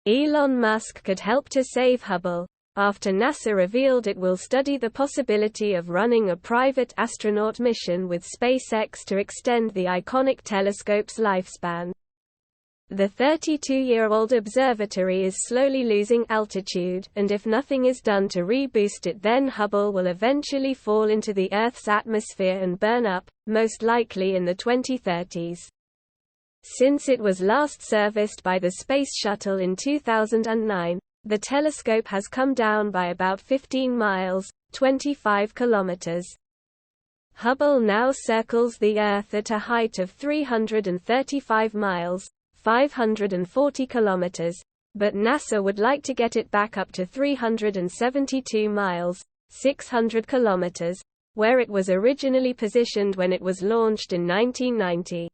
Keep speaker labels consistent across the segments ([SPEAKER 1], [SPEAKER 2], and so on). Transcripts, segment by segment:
[SPEAKER 1] Elon Musk could help to save Hubble, after NASA revealed it will study the possibility of running a private astronaut mission with SpaceX to extend the iconic telescope's lifespan. The 32-year-old observatory is slowly losing altitude, and if nothing is done to reboost it, then Hubble will eventually fall into the Earth's atmosphere and burn up, most likely in the 2030s. Since it was last serviced by the Space Shuttle in 2009, the telescope has come down by about 15 miles, 25 kilometers. Hubble now circles the Earth at a height of 335 miles, 540 kilometers, but NASA would like to get it back up to 372 miles, 600 kilometers, where it was originally positioned when it was launched in 1990.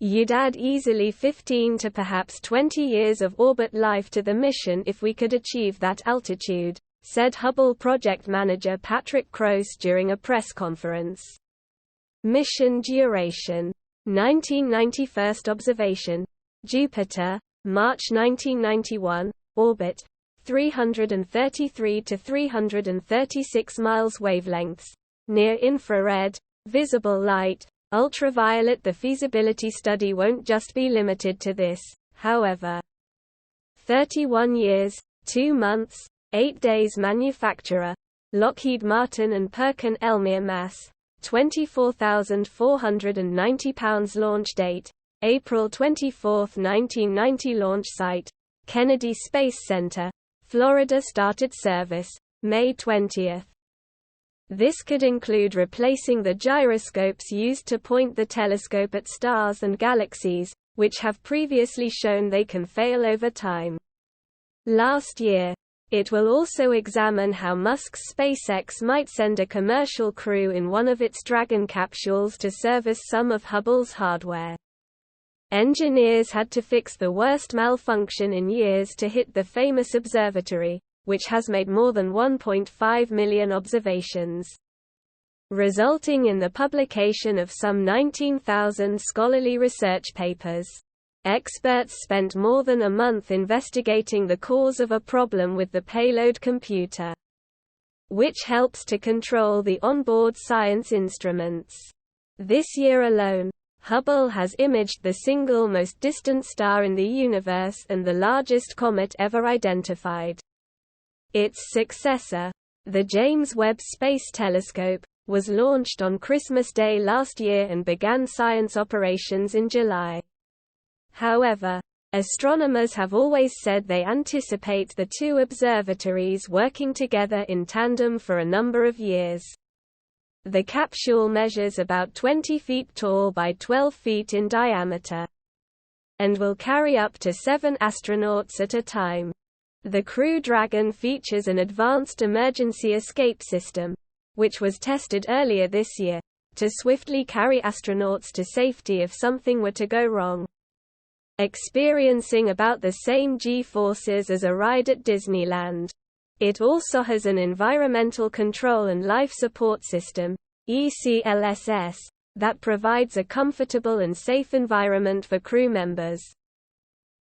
[SPEAKER 1] You'd add easily 15 to perhaps 20 years of orbit life to the mission if we could achieve that altitude, said Hubble project manager Patrick Croce during a press conference. Mission duration: 1990 first observation, Jupiter, March 1991, orbit, 333 to 336 miles wavelengths, near infrared, visible light, ultraviolet. The feasibility study won't just be limited to this, however. 31 years, 2 months, 8 days. Manufacturer: Lockheed Martin and Perkin-Elmer mass, 24,490 pounds. Launch date: April 24, 1990. Launch site: Kennedy Space Center, Florida. Started service May 20. This could include replacing the gyroscopes used to point the telescope at stars and galaxies, which have previously shown they can fail over time. Last year, it will also examine how Musk's SpaceX might send a commercial crew in one of its Dragon capsules to service some of Hubble's hardware. Engineers had to fix the worst malfunction in years to hit the famous observatory, which has made more than 1.5 million observations, resulting in the publication of some 19,000 scholarly research papers. Experts spent more than a month investigating the cause of a problem with the payload computer, which helps to control the onboard science instruments. This year alone, Hubble has imaged the single most distant star in the universe and the largest comet ever identified. Its successor, the James Webb Space Telescope, was launched on Christmas Day last year and began science operations in July. However, astronomers have always said they anticipate the two observatories working together in tandem for a number of years. The capsule measures about 20 feet tall by 12 feet in diameter, and will carry up to 7 astronauts at a time. The Crew Dragon features an advanced emergency escape system, which was tested earlier this year, to swiftly carry astronauts to safety if something were to go wrong. Experiencing about the same G-forces as a ride at Disneyland. It also has an environmental control and life support system, ECLSS, that provides a comfortable and safe environment for crew members.